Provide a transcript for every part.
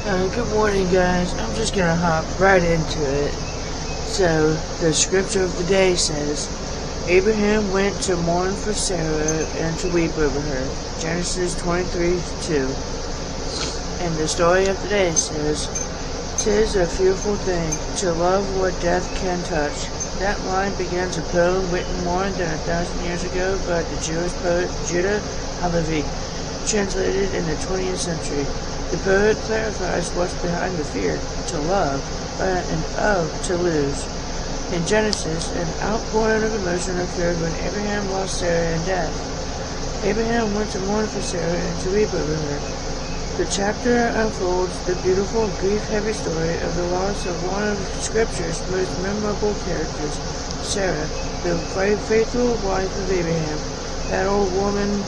Good morning, guys. I'm just gonna hop right into it. So, the scripture of the day says, Abraham went to mourn for Sarah and to weep over her. Genesis 23:2. And the story of the day says, "'Tis a fearful thing to love what death can touch." That line begins a poem written more than 1,000 years ago by the Jewish poet Judah Halevi, translated in the 20th century. The poet clarifies what's behind the fear, to love, and to lose. In Genesis, an outpouring of emotion occurred when Abraham lost Sarah in death. Abraham went to mourn for Sarah and to weep over her. The chapter unfolds the beautiful, grief-heavy story of the loss of one of Scripture's most memorable characters, Sarah, the faithful wife of Abraham, that old woman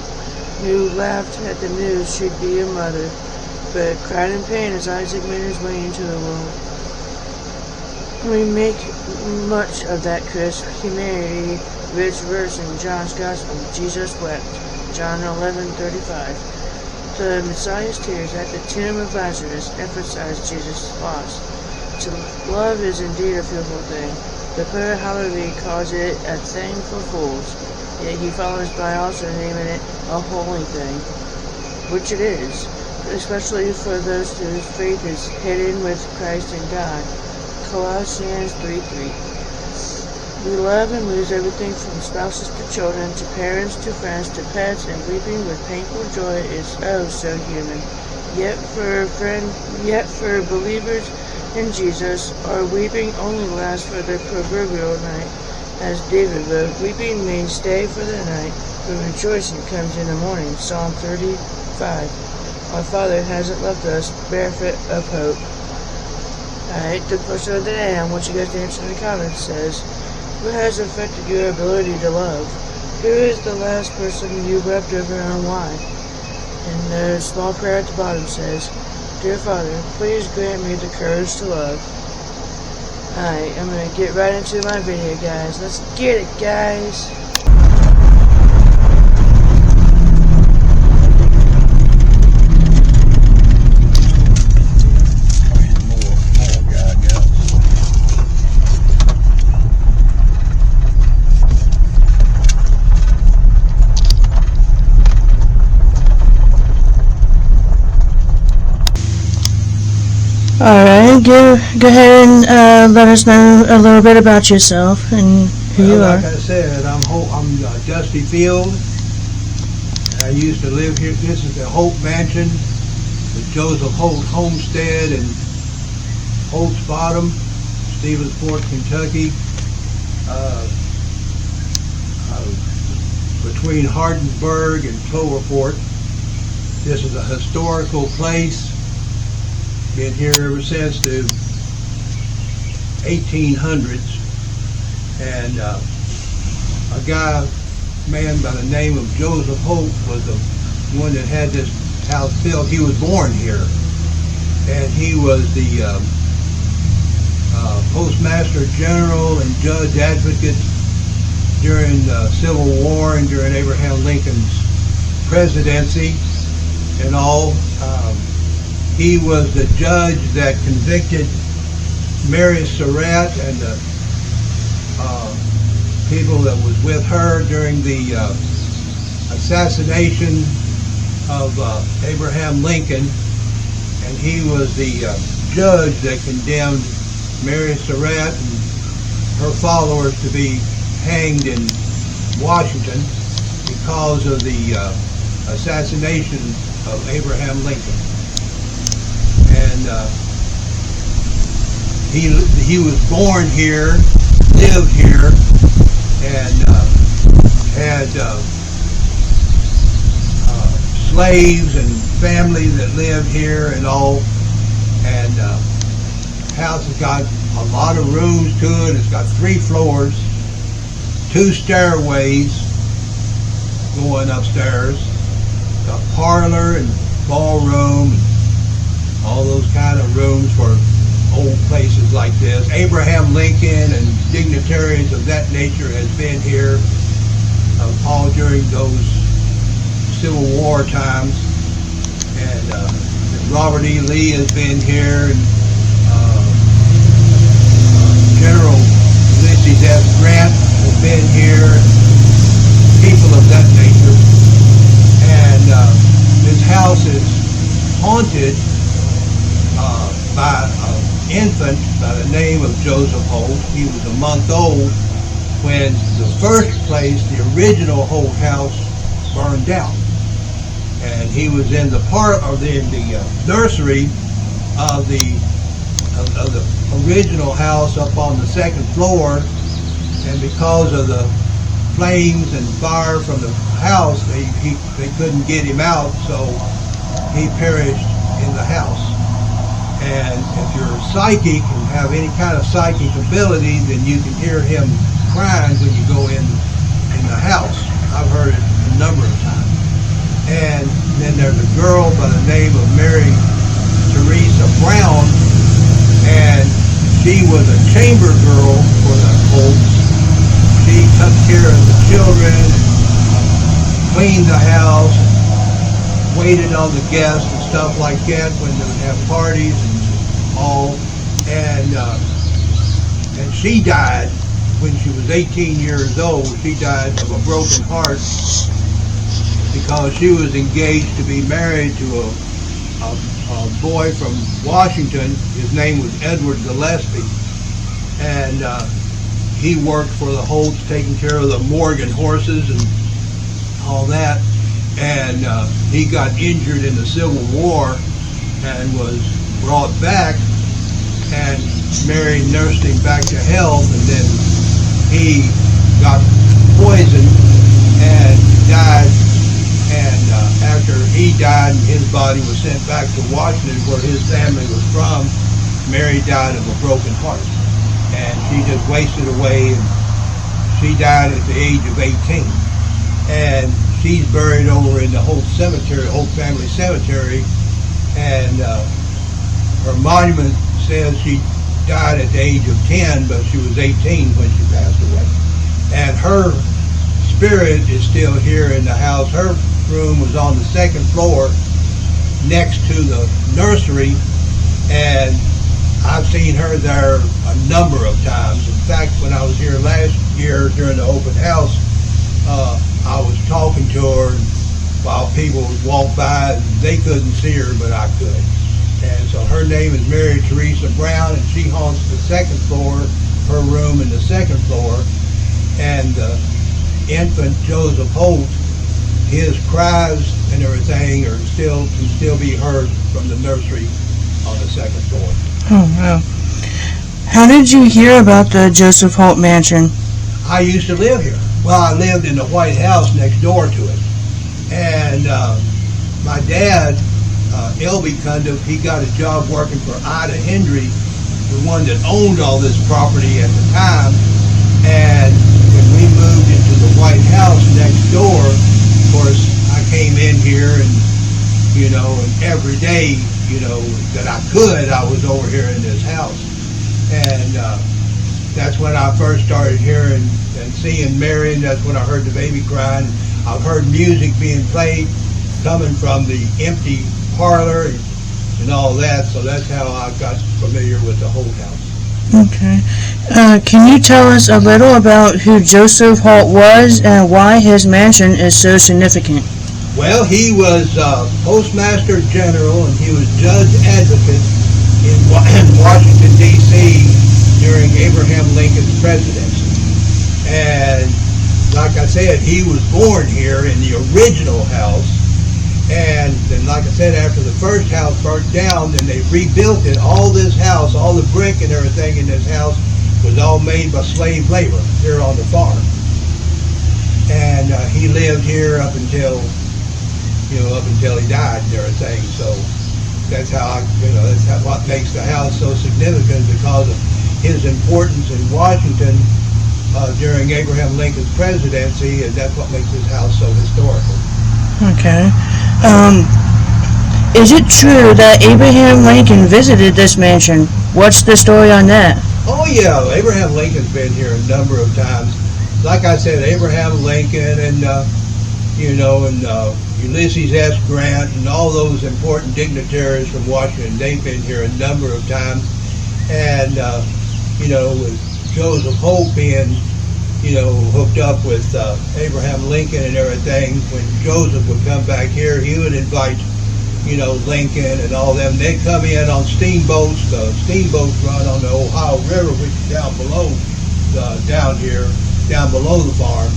who laughed at the news she'd be a mother, but cried in pain as Isaac made his way into the world. We make much of that crisp, humanity-rich verse in John's Gospel. Jesus wept. John 11:35. The Messiah's tears at the tomb of Lazarus emphasize Jesus' loss. To love is indeed a fearful thing. The poet Halevi calls it a thing for fools, yet he follows by also naming it a holy thing, which it is, especially for those whose faith is hidden with Christ in God. Colossians 3:3. We love and lose everything from spouses to children, to parents, to friends, to pets, and weeping with painful joy is oh so human. Yet for believers in Jesus, our weeping only lasts for the proverbial night. As David wrote, weeping may stay for the night, but rejoicing comes in the morning. Psalm 35. Our Father hasn't left us barefoot of hope. Alright, the question of the day, I want you guys to answer in the comments, says, what has affected your ability to love? Who is the last person you wept over and why? And the small prayer at the bottom says, Dear Father, please grant me the courage to love. Alright, I'm going to get right into my video, guys. Let's get it, guys. Alright, go ahead and let us know a little bit about yourself and who you are. Like I said, I'm Dusty Field. I used to live here. This is the Holt Mansion, the Joseph Holt Homestead in Holt's Bottom, Stephensport, Kentucky. Between Hardinsburg and Cloverport. This is a historical place. Been here ever since the 1800s, and a man by the name of Joseph Holt was the one that had this house built. He was born here, and he was the Postmaster General and Judge Advocate during the Civil War and during Abraham Lincoln's presidency and all. He was the judge that convicted Mary Surratt and the people that was with her during the assassination of Abraham Lincoln, and he was the judge that condemned Mary Surratt and her followers to be hanged in Washington because of the assassination of Abraham Lincoln. And he was born here, lived here, and had slaves and family that lived here and all. And house has got a lot of rooms to it. It's got 3 floors, 2 stairways going upstairs, got parlor and ballroom, all those kind of rooms for old places like this. Abraham Lincoln and dignitaries of that nature has been here all during those Civil War times, and Robert E. Lee has been here, and General Ulysses S. Grant has been here, and people of that nature. And this house is haunted by an infant by the name of Joseph Holt. He was a month old when the first place, the original Holt house, burned down. And he was in the nursery of the original house up on the second floor, and because of the flames and fire from the house, they couldn't get him out, so he perished in the house. And if you're psychic and have any kind of psychic ability, then you can hear him crying when you go in the house. I've heard it a number of times. And then there's a girl by the name of Mary Teresa Brown, and she was a chamber girl for the Holts. She took care of the children, cleaned the house, waited on the guests and stuff like that when they would have parties and all. And she died when she was 18 years old. She died of a broken heart because she was engaged to be married to a boy from Washington. His name was Edward Gillespie, and he worked for the Holts, taking care of the Morgan horses and all that. And he got injured in the Civil War and was brought back, and Mary nursed him back to health, and then he got poisoned and died. And after he died and his body was sent back to Washington where his family was from, Mary died of a broken heart. And she just wasted away, and she died at the age of 18. And she's buried over in the Holt Cemetery, Holt Family Cemetery, and her monument says she died at the age of 10, but she was 18 when she passed away. And her spirit is still here in the house. Her room was on the second floor next to the nursery, and I've seen her there a number of times. In fact, when I was here last year during the open house, I was talking to her while people would walk by, and they couldn't see her, but I could. And so her name is Mary Teresa Brown, and she haunts the second floor, her room in the second floor. And the infant Joseph Holt, his cries and everything can still be heard from the nursery on the second floor. Oh, wow. How did you hear about the Joseph Holt Mansion? I used to live here. Well, I lived in the White House next door to it. And my dad, L.B. Cundiff, he got a job working for Ida Hendry, the one that owned all this property at the time. And when we moved into the White House next door, of course, I came in here and, and every day, that I could, I was over here in this house. And that's when I first started hearing and seeing Mary, and that's when I heard the baby crying. I've heard music being played coming from the empty parlor and all that, so that's how I got familiar with the Holt house. Okay. Can you tell us a little about who Joseph Holt was and why his mansion is so significant? Well, he was Postmaster General, and he was Judge Advocate in Washington, D.C. during Abraham Lincoln's presidency. And like I said, he was born here in the original house. And then, like I said, after the first house burnt down, then they rebuilt it. All this house, all the brick and everything in this house was all made by slave labor here on the farm. And he lived here up until he died and everything. So that's how that's what makes the house so significant, because of his importance in Washington during Abraham Lincoln's presidency, and that's what makes this house so historical. Okay. Is it true that Abraham Lincoln visited this mansion? What's the story on that? Oh yeah, Abraham Lincoln's been here a number of times. Like I said, Abraham Lincoln and Ulysses S. Grant, and all those important dignitaries from Washington. They've been here a number of times. And, with Joseph Holt being, hooked up with Abraham Lincoln and everything, when Joseph would come back here, he would invite, Lincoln and all them. They'd come in on steamboats. The steamboats run on the Ohio River, which is down below, down below the farm.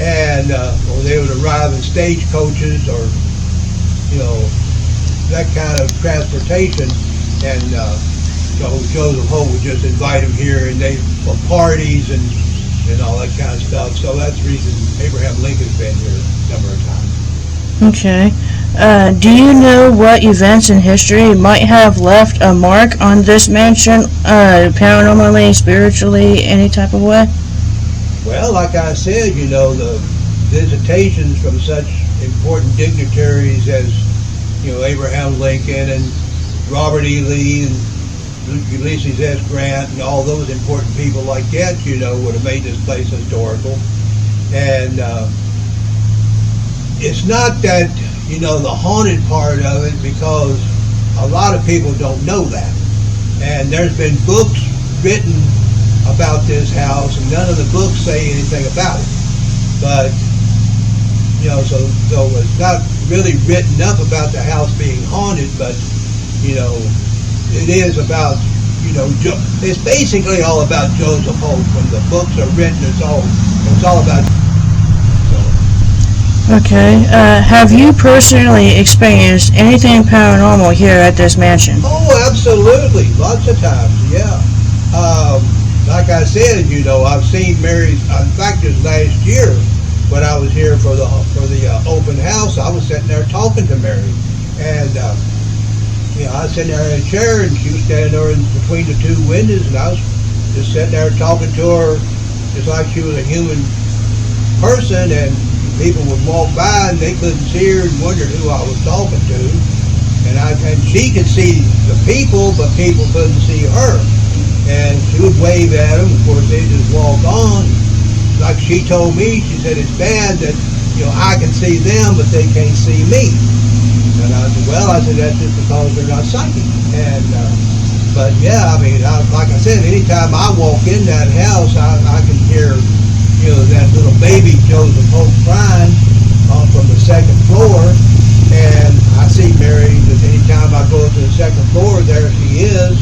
And or they would arrive in stagecoaches or, that kind of transportation. And so Joseph Holt would just invite them here, and they for parties and all that kind of stuff. So that's the reason Abraham Lincoln's been here a number of times. Okay. Do you know what events in history might have left a mark on this mansion, paranormally, spiritually, any type of way? Well, like I said, the visitations from such important dignitaries as, Abraham Lincoln and Robert E. Lee and Ulysses S. Grant and all those important people like that, would have made this place historical. And it's not that, the haunted part of it, because a lot of people don't know that. And there's been books written about this house, and none of the books say anything about it. But, so it's not really written up about the house being haunted, but, it is about, it's basically all about Joseph Holt. When the books are written, it's all about. Okay. Have you personally experienced anything paranormal here at this mansion? Oh, absolutely. Lots of times, yeah. Like I said, I've seen Mary. In fact, just last year, when I was here for the open house, I was sitting there talking to Mary, and I was sitting there in a chair, and she was standing there in between the two windows, and I was just sitting there talking to her, just like she was a human person, and people would walk by and they couldn't see her and wondered who I was talking to, and she could see the people, but people couldn't see her. And she would wave at them. Of course, they just walk on. Like she told me, she said, it's bad that, I can see them, but they can't see me. And I said, that's just because they're not psychic. And, but yeah, like I said, anytime I walk in that house, I can hear, that little baby Joseph Holt crying from the second floor. And I see Mary, just anytime I go to the second floor, there she is.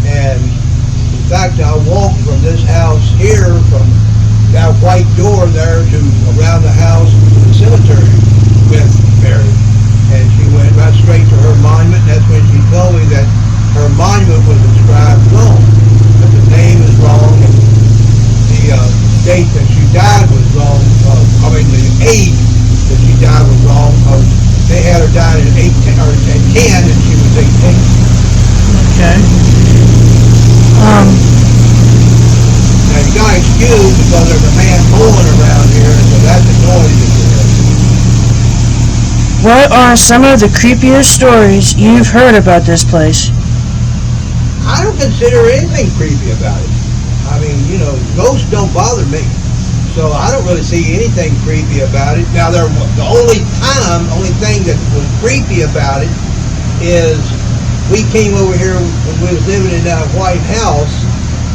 And in fact, I walked from this house here, from that white door there to around the house to the cemetery with Mary. And she went right straight to her monument. That's when she told me that her monument was inscribed wrong, that the name is wrong, and the date that she died was wrong. The age that she died was wrong. They had her died at 10, and she was 18. Okay. Now you got to excuse because there's a man pulling around here, so that's the noise that you hear. What are some of the creepiest stories you've heard about this place? I don't consider anything creepy about it. Ghosts don't bother me, so I don't really see anything creepy about it. Now, the only thing that was creepy about it is we came over here when we was living in that white house,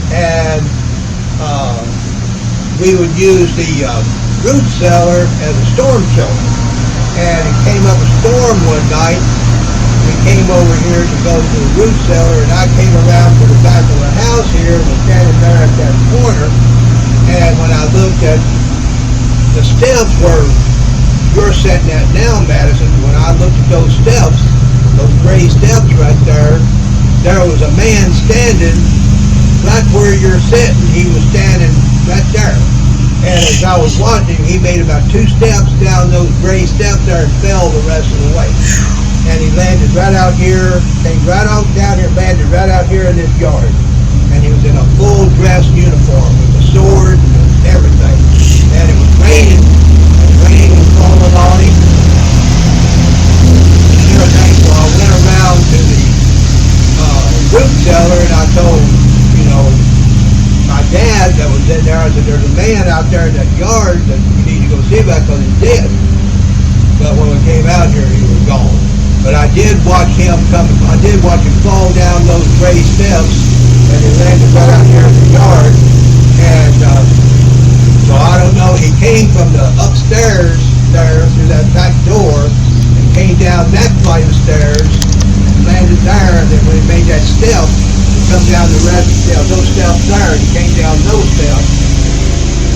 and we would use the root cellar as a storm shelter. And it came up a storm one night. We came over here to go to the root cellar, and I came around to the back of the house here and was standing there at that corner. And when I looked at the steps where you're sitting at now, Madison, when I looked at those steps, those gray steps right there, there was a man standing right where you're sitting. He was standing right there. And as I was watching, he made about 2 steps down those gray steps there and fell the rest of the way. And he landed right out here, came right on down here, landed right out here in this yard. And he was in a full dress uniform with a sword and everything. And it was raining, and falling on him. And everything. So I went around to the root cellar, and I told, my dad that was in there, I said, there's a man out there in that yard that you need to go see about because he's dead. but when we came out here, he was gone. But I did watch him fall down those gray steps, and he landed right out here in the yard. And so I don't know. He came from the upstairs there through that back door, and came down that flight of stairs, and landed there. And then when he made that step, he come down the rest of those steps there, and he came down those steps.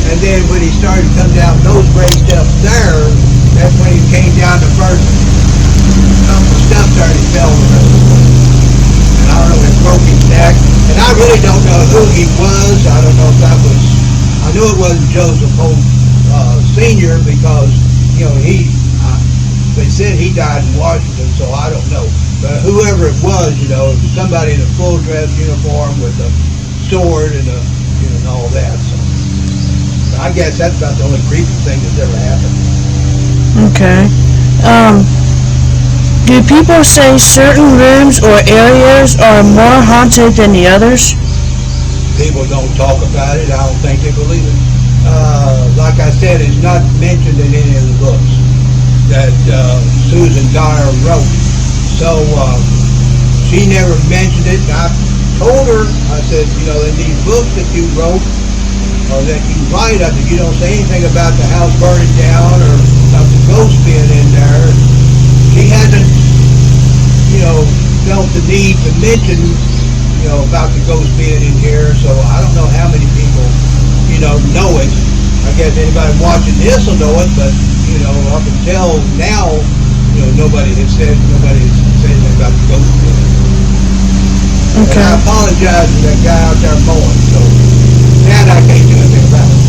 And then when he started to come down those gray steps there, that's when he came down the first couple of steps there, and he fell the rest of the way. And I don't know if he broke his neck. And I really don't know who he was. I don't know if that was, I knew it wasn't Joseph Holt Sr. because, they said he died in Washington, so I don't know. But whoever it was, it was somebody in a full dress uniform with a sword and and all that. So I guess that's about the only creepy thing that's ever happened. Okay. Do people say certain rooms or areas are more haunted than the others? People don't talk about it. I don't think they believe it. Like I said, it's not mentioned in any of the books that Susan Dyer wrote. So she never mentioned it. And I told her, I said, in these books that you wrote, or that you write, I said, you don't say anything about the house burning down or about the ghost being in there. She hasn't, felt the need to mention, about the ghost being in here. So I don't know how many people, know it. I guess anybody watching this will know it, but, up until now, nobody has said anything about the ghost being in here. Okay. And I apologize to that guy out there mowing, so that I can't do anything about it.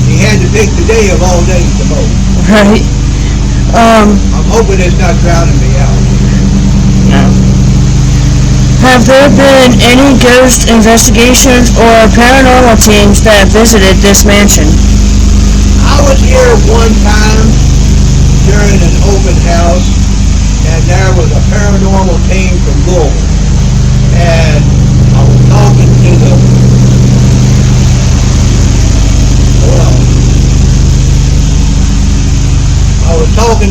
He had to pick the day of all days to mow. Right. I'm hoping it's not drowning me out. No. Have there been any ghost investigations or paranormal teams that visited this mansion? I was here one time during an open house, and there was a paranormal team from Louisville. And I was talking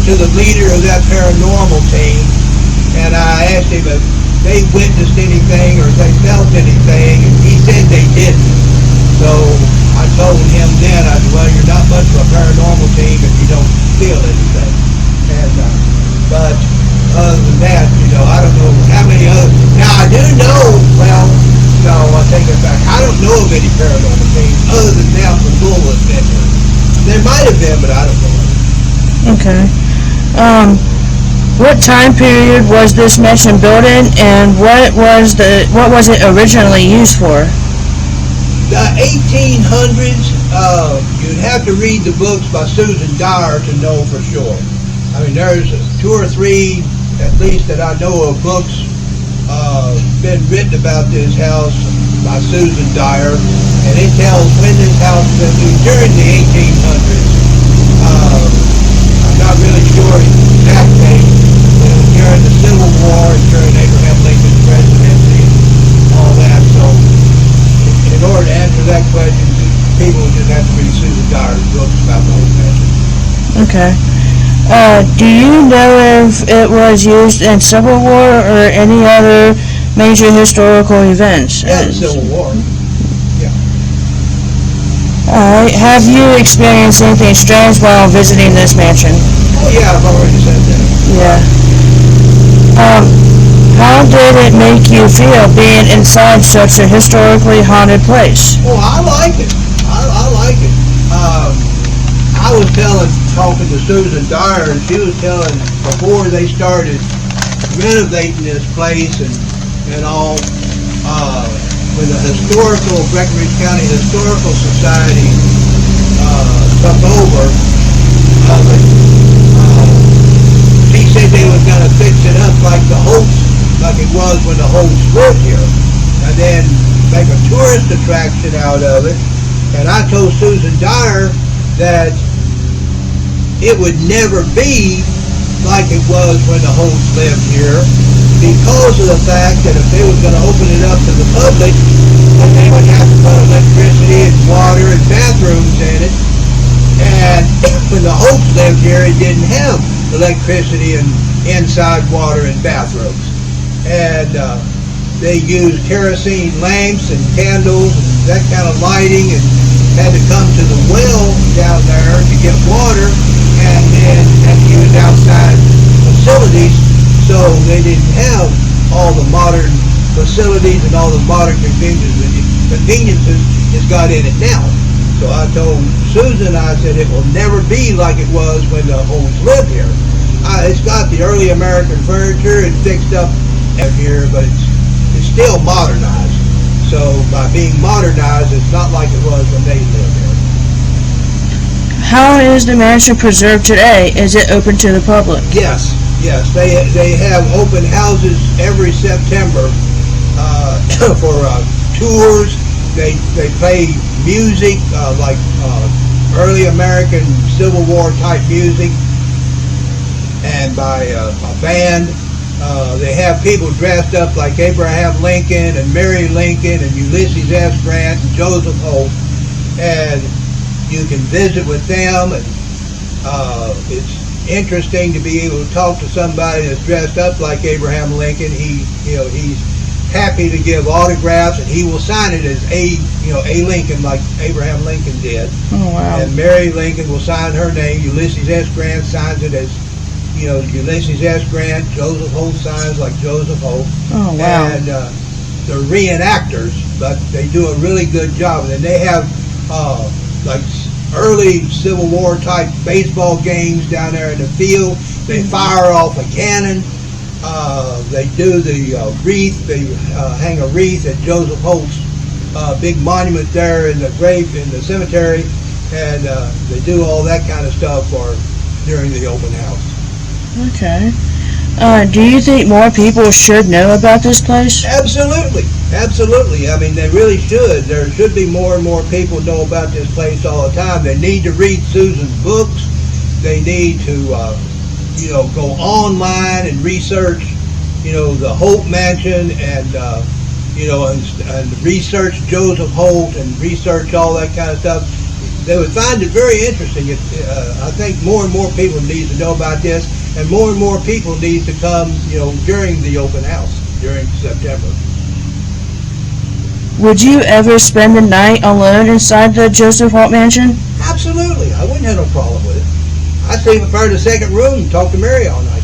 to the leader of that paranormal team, and I asked him if they witnessed anything or if they felt anything, and he said they didn't. So I told him then, I said, well, you're not much of a paranormal team if you don't feel anything. And but other than that, I don't know how many other. Now I do know. Well, no, I take it back. I don't know of any paranormal teams other than them from Louisville that's been here. There might have been, but I don't know. Okay. What time period was this mansion built in, and what was it originally used for? The 1800s. You'd have to read the books by Susan Dyer to know for sure. I mean, there's 2 or 3, at least that I know of, books been written about this house by Susan Dyer, and it tells when this house was built during the 1800s. I'm not really sure exact date. It was during the Civil War and during Abraham Lincoln's presidency and all that. So, in order to answer that question, people just have to read Susan Dyer's books about the Holt Mansion. Okay. Do you know if it was used in Civil War or any other major historical events? Yeah, the Civil War. Yeah. Alright. Have you experienced anything strange while visiting this mansion? Oh yeah, I've already said that. Yeah. How did it make you feel being inside such a historically haunted place? Oh, I like it. I like it. I was talking to Susan Dyer, and she was telling before they started renovating this place and all, when the Breckenridge County Historical Society took over of it, she said they was going to fix it up like the Holts, like it was when the Holts lived here, and then make a tourist attraction out of it. And I told Susan Dyer that it would never be like it was when the Holts lived here, because of the fact that if they was going to open it up to the public, then they would have to put electricity and water and bathrooms in it. And when the Holts lived here, it didn't have electricity and inside water and bathrooms. And they used kerosene lamps and candles and that kind of lighting, and had to come to the well down there to get water, and then had to use outside facilities. So they didn't have all the modern facilities and all the modern conveniences it's got in it now. So I told Susan, I said, it will never be like it was when the Holts lived here. It's got the early American furniture and fixed up here, but it's still modernized. So by being modernized, it's not like it was when they lived here. How is the mansion preserved today? Is it open to the public? Yes. They have open houses every September for tours. They play music like early American Civil War type music, and by a band. They have people dressed up like Abraham Lincoln and Mary Lincoln and Ulysses S. Grant and Joseph Holt, and you can visit with them, and it's interesting to be able to talk to somebody that's dressed up like Abraham Lincoln. He's happy to give autographs, and he will sign it as A Lincoln, like Abraham Lincoln did. Oh, wow. And Mary Lincoln will sign her name. Ulysses S. Grant signs it as Ulysses S. Grant. Joseph Holt signs like Joseph Holt. Oh, wow. And they're reenactors, but they do a really good job. And then they have like early Civil War type baseball games down there in the field. They fire off a cannon. They do the wreath. They hang a wreath at Joseph Holt's big monument there in the grave in the cemetery, and they do all that kind of stuff during the open house. Okay. Do you think more people should know about this place? Absolutely. I mean, they really should. There should be more and more people know about this place all the time. They need to read Susan's books. They need to, go online and research, the Holt Mansion, and and research Joseph Holt and research all that kind of stuff. They would find it very interesting. I think more and more people need to know about this, and more people need to come, during the open house during September. Would you ever spend the night alone inside the Joseph Holt Mansion? Absolutely. I wouldn't have no problem with it. I'd sleep in the second room and talk to Mary all night.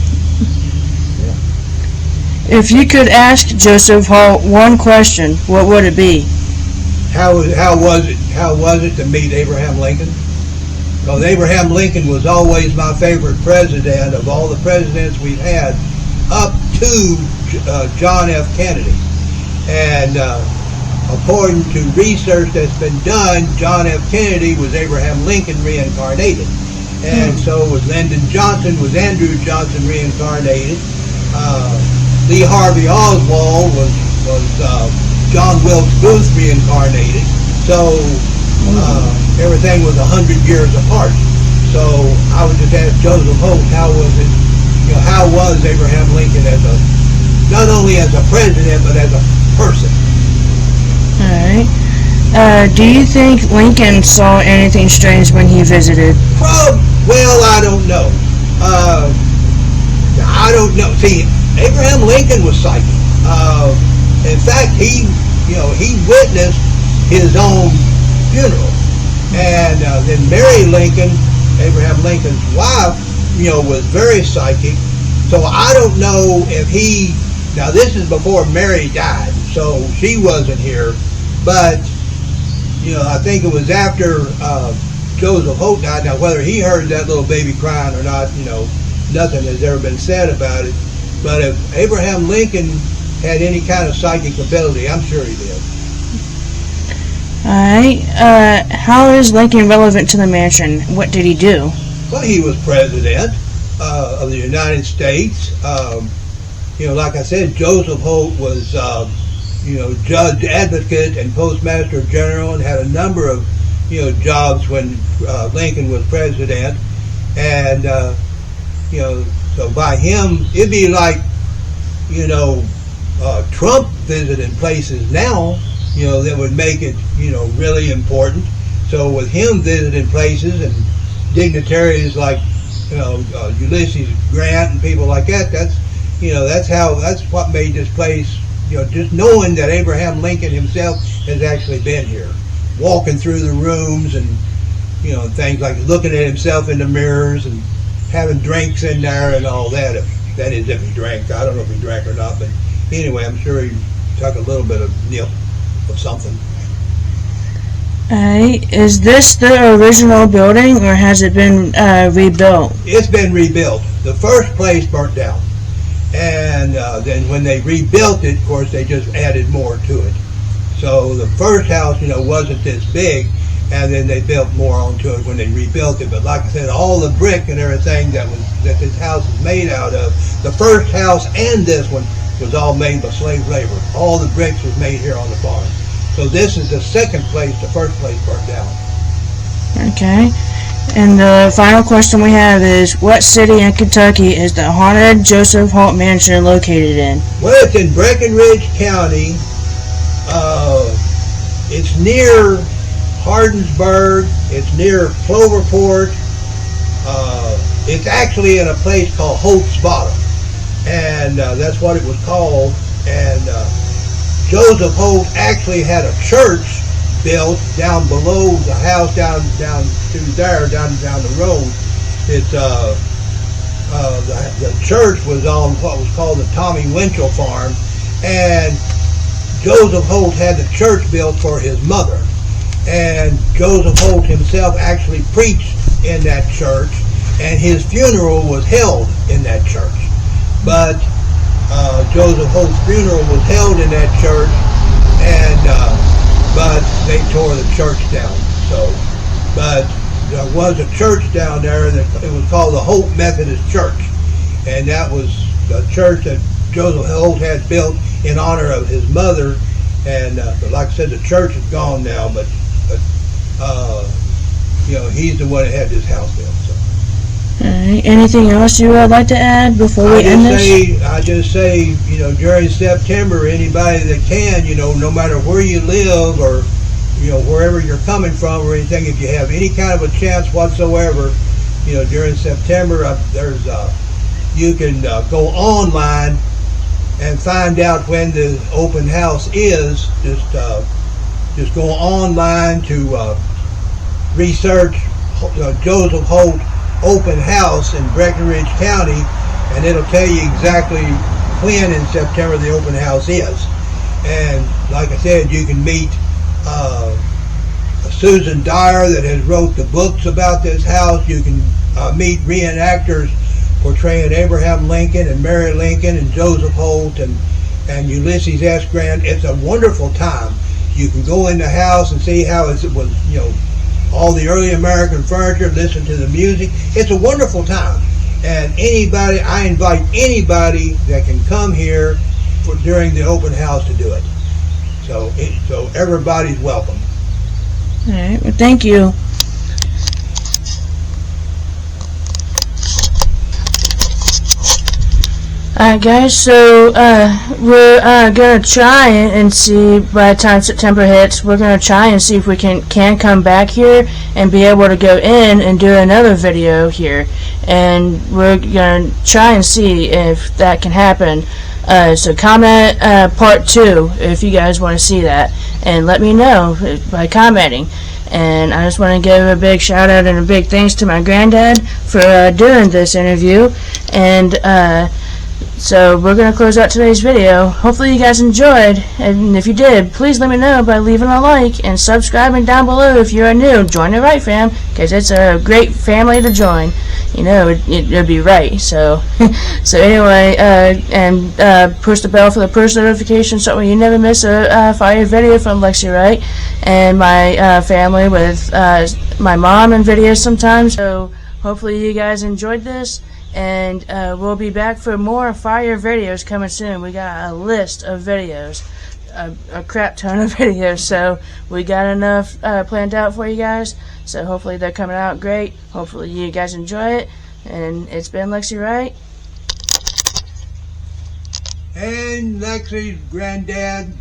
Yeah. If you could ask Joseph Holt one question, what would it be? How was it to meet Abraham Lincoln? Because Abraham Lincoln was always my favorite president of all the presidents we've had, up to John F. Kennedy. And according to research that's been done, John F. Kennedy was Abraham Lincoln reincarnated. And so was Lyndon Johnson, was Andrew Johnson reincarnated. Lee Harvey Oswald was John Wilkes Booth reincarnated. So everything was 100 years apart. So I would just ask Joseph Holt, how was Abraham Lincoln not only as a president, but as a person? All right. Do you think Lincoln saw anything strange when he visited? Well, I don't know. See, Abraham Lincoln was psychic. In fact, he witnessed his own funeral. And then Mary Lincoln, Abraham Lincoln's wife, was very psychic. So I don't know if now this is before Mary died, so she wasn't here. But, I think it was after Joseph Holt died. Now, whether he heard that little baby crying or not, nothing has ever been said about it. But if Abraham Lincoln had any kind of psychic ability, I'm sure he did. Alright, how is Lincoln relevant to the mansion? What did he do? Well, he was president of the United States. Like I said, Joseph Holt was, judge, advocate, and postmaster general, and had a number of, jobs when Lincoln was president. And, so by him, it'd be like, Trump visiting places now, that would make it, really important. So with him visiting places and dignitaries like, Ulysses Grant and people like that. That's what made this place, just knowing that Abraham Lincoln himself has actually been here, walking through the rooms and, things like looking at himself in the mirrors and having drinks in there and all that. If he drank. I don't know if he drank or not, but anyway, I'm sure he took a little bit of nip of something. Is this the original building, or has it been rebuilt? It's been rebuilt. The first place burnt down, and then when they rebuilt it, of course, they just added more to it. So the first house, wasn't this big, and then they built more onto it when they rebuilt it. But like I said, all the brick and everything that this house is made out of, the first house and this one was all made by slave labor. All the bricks was made here on the farm. So this is the second place. The first place burnt down. Okay. And the final question we have is, what city in Kentucky is the haunted Joseph Holt Mansion located in? Well, it's in Breckinridge County. It's near Hardinsburg. It's near Cloverport. It's actually in a place called Holt's Bottom, and that's what it was called. And Joseph Holt actually had a church built down below the house, down through there, down the road. It's the church was on what was called the Tommy Winchell farm, and Joseph Holt had the church built for his mother. And Joseph Holt himself actually preached in that church, and his funeral was held in that church. But Joseph Holt's funeral was held in that church, and but they tore the church down. So, but there was a church down there that it was called the Holt Methodist Church, and that was the church that Joseph Holt had built in honor of his mother. And but like I said, the church is gone now, but he's the one that had this house built. So. Anything else you would like to add before we end this? I just say, during September, anybody that can, no matter where you live or, wherever you're coming from or anything, if you have any kind of a chance whatsoever, during September, you can go online and find out when the open house is. Just go online to research Joseph Holt open house in Breckinridge County, and it'll tell you exactly when in September the open house is. And like I said, you can meet Susan Dyer that has wrote the books about this house. You can meet reenactors portraying Abraham Lincoln and Mary Lincoln and Joseph Holt and Ulysses S. Grant. It's a wonderful time. You can go in the house and see how it was, all the early American furniture, listen to the music. It's a wonderful time. And I invite anybody that can come here during the open house to do it. So everybody's welcome. All right, well, thank you. Alright guys, so we're going to try and see by the time September hits, we're going to try and see if we can come back here and be able to go in and do another video here. And we're going to try and see if that can happen. So comment part 2 if you guys want to see that. And let me know by commenting. And I just want to give a big shout out and a big thanks to my granddad for doing this interview. And so we're going to close out today's video. Hopefully you guys enjoyed, and if you did, please let me know by leaving a like and subscribing down below if you are new. Join the Wright fam, because it's a great family to join. It'd be right. So so anyway, and push the bell for the push notification so you never miss a fire video from Lexi Wright and my family with my mom and videos sometimes. So hopefully you guys enjoyed this. And we'll be back for more fire videos coming soon. We got a list of videos, a crap ton of videos, so we got enough planned out for you guys. So hopefully they're coming out great. Hopefully you guys enjoy it. And it's been Lexi Wright. And Lexi's granddad,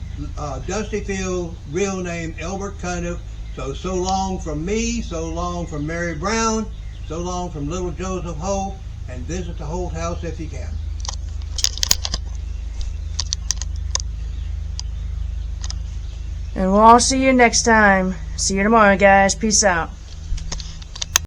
Dusty Field, real name Elbert Cundiff. So long from me, so long from Mary Brown. So long from little Joseph Holt, and visit the Holt house if you can. And we'll all see you next time. See you tomorrow, guys. Peace out.